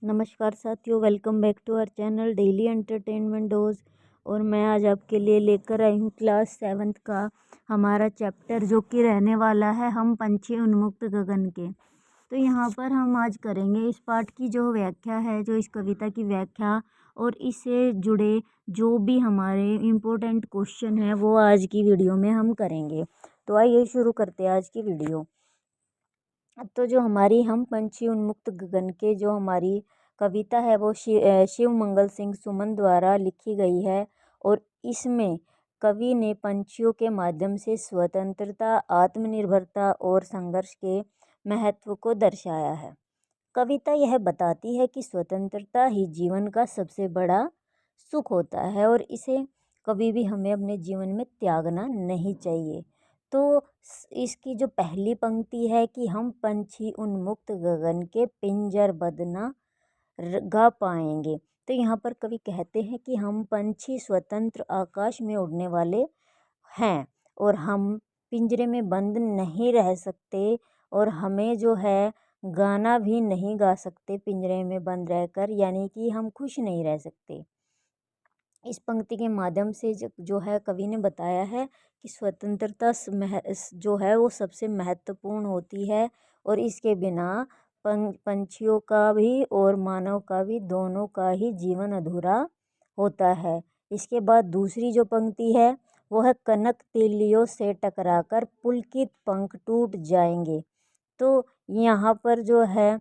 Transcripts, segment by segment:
नमस्कार साथियों, welcome back to our channel daily entertainment dose. और मैं आज आपके लिए लेकर आई हूँ क्लास 7th का हमारा चैप्टर, जो कि रहने वाला है हम पंछी उन्मुक्त गगन के। तो यहाँ पर हम आज करेंगे इस पाठ की जो व्याख्या है, जो इस कविता की व्याख्या और इससे जुड़े जो भी हमारे इम्पोर्टेंट क्वेश्चन हैं वो आज की वीडियो में हम करेंगे। तो आइए शुरू करते हैं आज की वीडियो। तो जो हमारी हम पंछी उन्मुक्त गगन के जो हमारी कविता है वो शिव मंगल सिंह सुमन द्वारा लिखी गई है। और इसमें कवि ने पंछियों के माध्यम से स्वतंत्रता, आत्मनिर्भरता और संघर्ष के महत्व को दर्शाया है। कविता यह बताती है कि स्वतंत्रता ही जीवन का सबसे बड़ा सुख होता है और इसे कभी भी हमें अपने जीवन में त्यागना नहीं चाहिए। तो इसकी जो पहली पंक्ति है कि हम पंछी उन्मुक्त गगन के पिंजरबद्ध न गा पाएंगे। तो यहाँ पर कवि कहते हैं कि हम पंछी स्वतंत्र आकाश में उड़ने वाले हैं और हम पिंजरे में बंद नहीं रह सकते, और हमें जो है गाना भी नहीं गा सकते पिंजरे में बंद रहकर, यानी कि हम खुश नहीं रह सकते। इस पंक्ति के माध्यम से जो है कवि ने बताया है कि स्वतंत्रता जो है वो सबसे महत्वपूर्ण होती है, और इसके बिना पंछियों का भी और मानव का भी दोनों का ही जीवन अधूरा होता है। इसके बाद दूसरी जो पंक्ति है वो है, कनक तिलियों से टकराकर पुलकित पंख टूट जाएंगे। तो यहाँ पर जो है,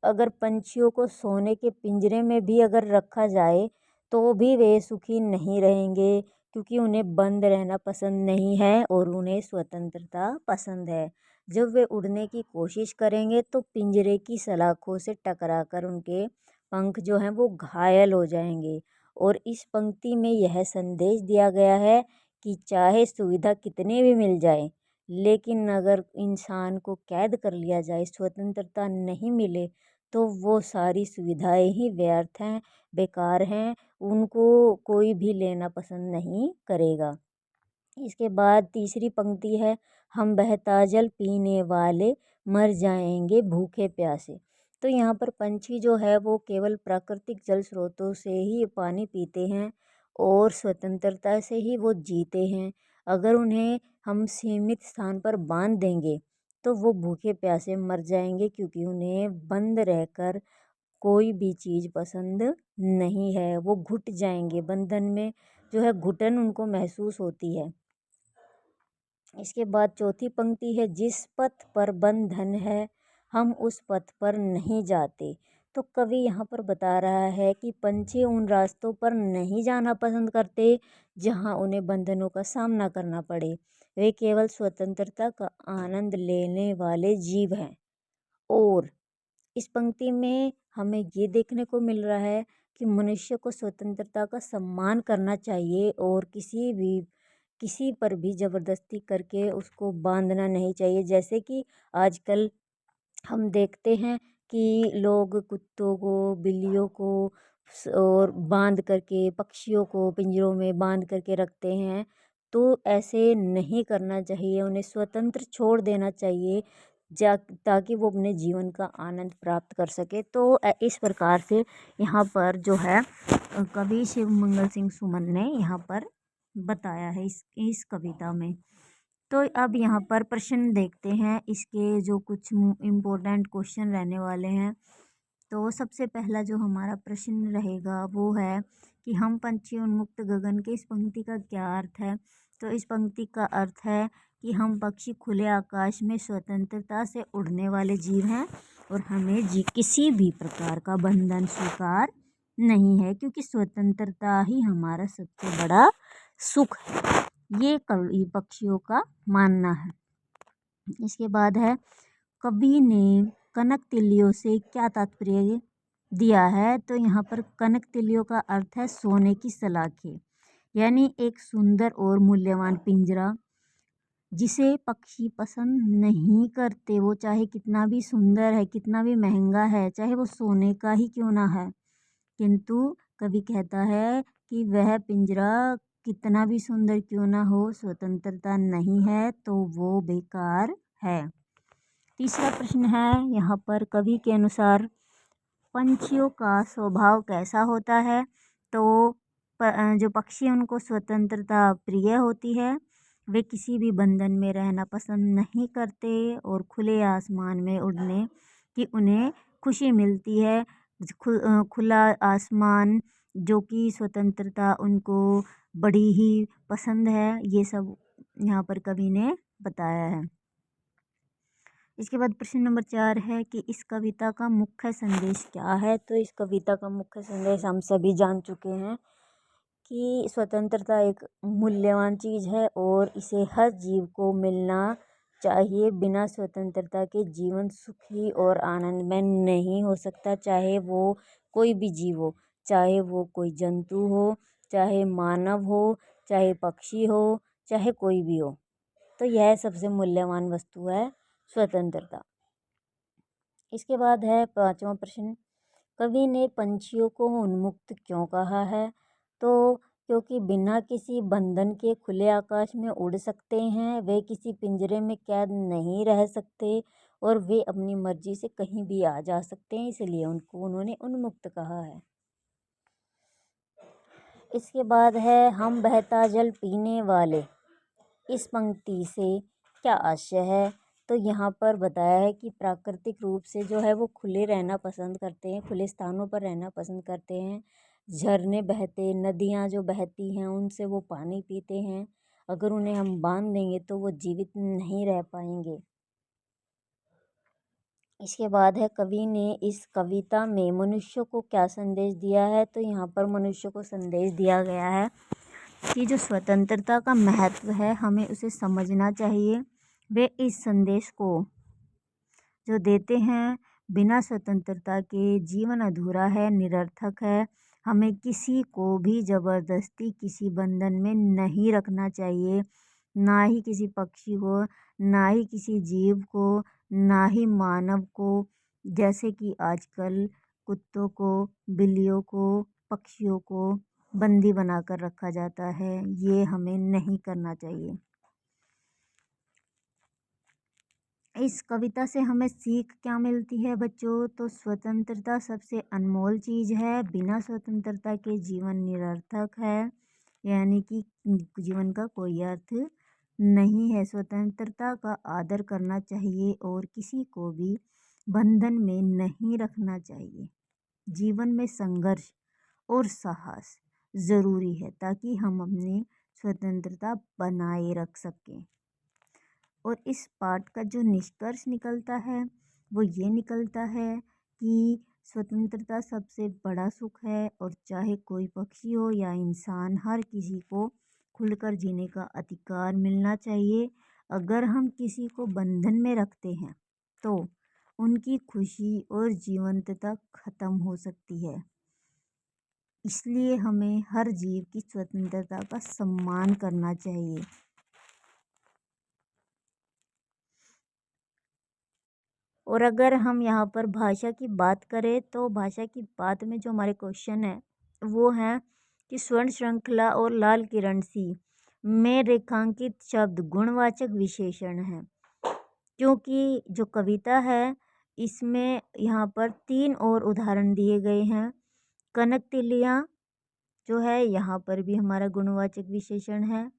अगर पंछियों को सोने के पिंजरे में भी अगर रखा जाए तो भी वे सुखी नहीं रहेंगे, क्योंकि उन्हें बंद रहना पसंद नहीं है और उन्हें स्वतंत्रता पसंद है। जब वे उड़ने की कोशिश करेंगे तो पिंजरे की सलाखों से टकराकर उनके पंख जो हैं वो घायल हो जाएंगे। और इस पंक्ति में यह संदेश दिया गया है कि चाहे सुविधा कितनी भी मिल जाए, लेकिन अगर इंसान को कैद कर लिया जाए, स्वतंत्रता नहीं मिले, तो वो सारी सुविधाएं ही व्यर्थ हैं, बेकार हैं, उनको कोई भी लेना पसंद नहीं करेगा। इसके बाद तीसरी पंक्ति है, हम बहता जल पीने वाले मर जाएंगे भूखे प्यासे। तो यहाँ पर पंछी जो है वो केवल प्राकृतिक जल स्रोतों से ही पानी पीते हैं और स्वतंत्रता से ही वो जीते हैं। अगर उन्हें हम सीमित स्थान पर बांध देंगे तो वो भूखे प्यासे मर जाएंगे, क्योंकि उन्हें बंद रहकर कोई भी चीज़ पसंद नहीं है। वो घुट जाएंगे, बंधन में जो है घुटन उनको महसूस होती है। इसके बाद चौथी पंक्ति है, जिस पथ पर बंधन है हम उस पथ पर नहीं जाते। तो कवि यहाँ पर बता रहा है कि पंछी उन रास्तों पर नहीं जाना पसंद करते जहाँ उन्हें बंधनों का सामना करना पड़े। वे केवल स्वतंत्रता का आनंद लेने वाले जीव हैं। और इस पंक्ति में हमें ये देखने को मिल रहा है कि मनुष्य को स्वतंत्रता का सम्मान करना चाहिए और किसी पर भी ज़बरदस्ती करके उसको बांधना नहीं चाहिए। जैसे कि आजकल हम देखते हैं कि लोग कुत्तों को, बिल्लियों को और बांध करके, पक्षियों को पिंजरों में बांध करके रखते हैं। तो ऐसे नहीं करना चाहिए, उन्हें स्वतंत्र छोड़ देना चाहिए जा ताकि वो अपने जीवन का आनंद प्राप्त कर सके। तो इस प्रकार से यहाँ पर जो है कवि शिव मंगल सिंह सुमन ने यहाँ पर बताया है इस कविता में। तो अब यहाँ पर प्रश्न देखते हैं, इसके जो कुछ इम्पोर्टेंट क्वेश्चन रहने वाले हैं। तो सबसे पहला जो हमारा प्रश्न रहेगा वो है कि हम पंछी उन्मुक्त गगन के, इस पंक्ति का क्या अर्थ है। तो इस पंक्ति का अर्थ है कि हम पक्षी खुले आकाश में स्वतंत्रता से उड़ने वाले जीव हैं और हमें किसी भी प्रकार का बंधन स्वीकार नहीं है, क्योंकि स्वतंत्रता ही हमारा सबसे बड़ा सुख है। ये कवि पक्षियों का मानना है। इसके बाद है, कवि ने कनक तिलियों से क्या तात्पर्य दिया है। तो यहाँ पर कनक तिलियों का अर्थ है सोने की सलाखें, यानी एक सुंदर और मूल्यवान पिंजरा जिसे पक्षी पसंद नहीं करते। वो चाहे कितना भी सुंदर है, कितना भी महंगा है, चाहे वो सोने का ही क्यों ना है, किंतु कवि कहता है कि वह पिंजरा कितना भी सुंदर क्यों ना हो, स्वतंत्रता नहीं है तो वो बेकार है। तीसरा प्रश्न है यहाँ पर, कवि के अनुसार पंछियों का स्वभाव कैसा होता है? तो जो पक्षी हैं उनको स्वतंत्रता प्रिय होती है। वे किसी भी बंधन में रहना पसंद नहीं करते और खुले आसमान में उड़ने की उन्हें खुशी मिलती है। खुला आसमान जो कि स्वतंत्रता उनको बड़ी ही पसंद है। ये सब यहाँ पर कवि ने बताया है। इसके बाद प्रश्न नंबर 4 है कि इस कविता का मुख्य संदेश क्या है? तो इस कविता का मुख्य संदेश हम सभी जान चुके हैं कि स्वतंत्रता एक मूल्यवान चीज़ है और इसे हर जीव को मिलना चाहिए। बिना स्वतंत्रता के जीवन सुखी और आनंदमय नहीं हो सकता, चाहे वो कोई भी जीव हो, चाहे वो कोई जंतु हो, चाहे मानव हो, चाहे पक्षी हो, चाहे कोई भी हो। तो यह सबसे मूल्यवान वस्तु है स्वतंत्रता। इसके बाद है 5वां प्रश्न, कवि ने पंछियों को उन्मुक्त क्यों कहा है? तो क्योंकि बिना किसी बंधन के खुले आकाश में उड़ सकते हैं, वे किसी पिंजरे में कैद नहीं रह सकते और वे अपनी मर्जी से कहीं भी आ जा सकते हैं, इसलिए उनको उन्होंने उन्मुक्त कहा है। इसके बाद है हम बहता जल पीने वाले। इस पंक्ति से क्या आशय है? तो यहाँ पर बताया है कि प्राकृतिक रूप से जो है वो खुले रहना पसंद करते हैं, खुले स्थानों पर रहना पसंद करते हैं। झरने बहते, नदियाँ जो बहती हैं उनसे वो पानी पीते हैं। अगर उन्हें हम बांध देंगे तो वो जीवित नहीं रह पाएंगे। इसके बाद है कवि ने इस कविता में मनुष्य को क्या संदेश दिया है? तो यहाँ पर मनुष्य को संदेश दिया गया है कि जो स्वतंत्रता का महत्व है हमें उसे समझना चाहिए। वे इस संदेश को जो देते हैं, बिना स्वतंत्रता के जीवन अधूरा है, निरर्थक है। हमें किसी को भी ज़बरदस्ती किसी बंधन में नहीं रखना चाहिए, ना ही किसी पक्षी को, ना ही किसी जीव को, ना ही मानव को। जैसे कि आजकल कुत्तों को, बिल्लियों को, पक्षियों को बंदी बनाकर रखा जाता है, ये हमें नहीं करना चाहिए। इस कविता से हमें सीख क्या मिलती है बच्चों? तो स्वतंत्रता सबसे अनमोल चीज़ है। बिना स्वतंत्रता के जीवन निरर्थक है, यानी कि जीवन का कोई अर्थ नहीं है। स्वतंत्रता का आदर करना चाहिए और किसी को भी बंधन में नहीं रखना चाहिए। जीवन में संघर्ष और साहस ज़रूरी है ताकि हम अपनी स्वतंत्रता बनाए रख सकें। और इस पाठ का जो निष्कर्ष निकलता है वो ये निकलता है कि स्वतंत्रता सबसे बड़ा सुख है और चाहे कोई पक्षी हो या इंसान, हर किसी को खुलकर जीने का अधिकार मिलना चाहिए। अगर हम किसी को बंधन में रखते हैं तो उनकी खुशी और जीवंतता खत्म हो सकती है। इसलिए हमें हर जीव की स्वतंत्रता का सम्मान करना चाहिए। और अगर हम यहाँ पर भाषा की बात करें तो भाषा की बात में जो हमारे क्वेश्चन है वो है कि स्वर्ण श्रृंखला और लाल किरण सी में रेखांकित शब्द गुणवाचक विशेषण हैं। क्योंकि जो कविता है इसमें यहाँ पर 3 और उदाहरण दिए गए हैं। कनक तिलियाँ जो है यहाँ पर भी हमारा गुणवाचक विशेषण है।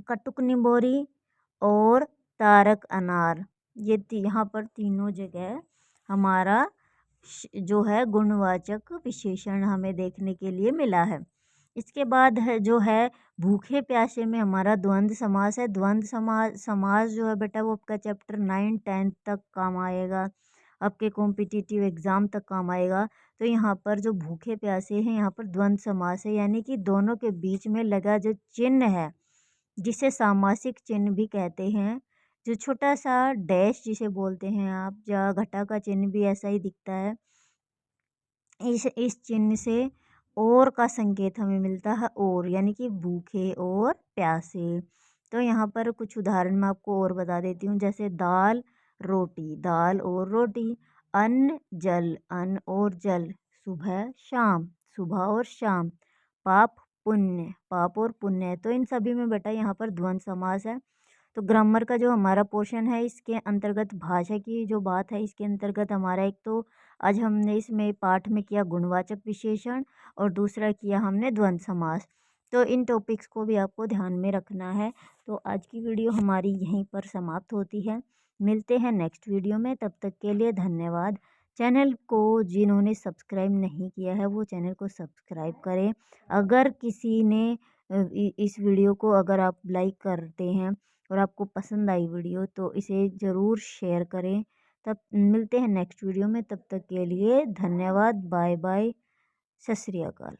कटुक निबोरी और तारक अनार, ये यहाँ पर तीनों जगह हमारा जो है गुणवाचक विशेषण हमें देखने के लिए मिला है। इसके बाद है जो है भूखे प्यासे में हमारा द्वंद्व समास है। द्वंद्व समास जो है बेटा वो आपका चैप्टर 9 10 तक काम आएगा, आपके कॉम्पिटिटिव एग्ज़ाम तक काम आएगा। तो यहाँ पर जो भूखे प्यासे हैं यहाँ पर द्वंद्व समास है, यानी कि दोनों के बीच में लगा जो चिन्ह है जिसे सामासिक चिन्ह भी कहते हैं, जो छोटा सा डैश जिसे बोलते हैं आप, या घटा का चिन्ह भी ऐसा ही दिखता है। इस चिन्ह से और का संकेत हमें मिलता है, और यानी कि भूखे और प्यासे। तो यहाँ पर कुछ उदाहरण मैं आपको और बता देती हूँ, जैसे दाल रोटी, दाल और रोटी। अन्न जल, अन्न और जल। सुबह शाम, सुबह और शाम। पाप पुण्य, पाप और पुण्य। तो इन सभी में बेटा यहाँ पर द्वंद्व समास है। तो ग्रामर का जो हमारा पोर्शन है इसके अंतर्गत भाषा की जो बात है इसके अंतर्गत हमारा एक तो आज हमने इसमें पाठ में किया गुणवाचक विशेषण और दूसरा किया हमने द्वंद्व समास। तो इन टॉपिक्स को भी आपको ध्यान में रखना है। तो आज की वीडियो हमारी यहीं पर समाप्त होती है। मिलते हैं नेक्स्ट वीडियो में, तब तक के लिए धन्यवाद। चैनल को जिन्होंने सब्सक्राइब नहीं किया है वो चैनल को सब्सक्राइब करें। अगर किसी ने इस वीडियो को अगर आप लाइक करते हैं और आपको पसंद आई वीडियो तो इसे ज़रूर शेयर करें। तब मिलते हैं नेक्स्ट वीडियो में, तब तक के लिए धन्यवाद। Bye bye. सत श्री अकाल।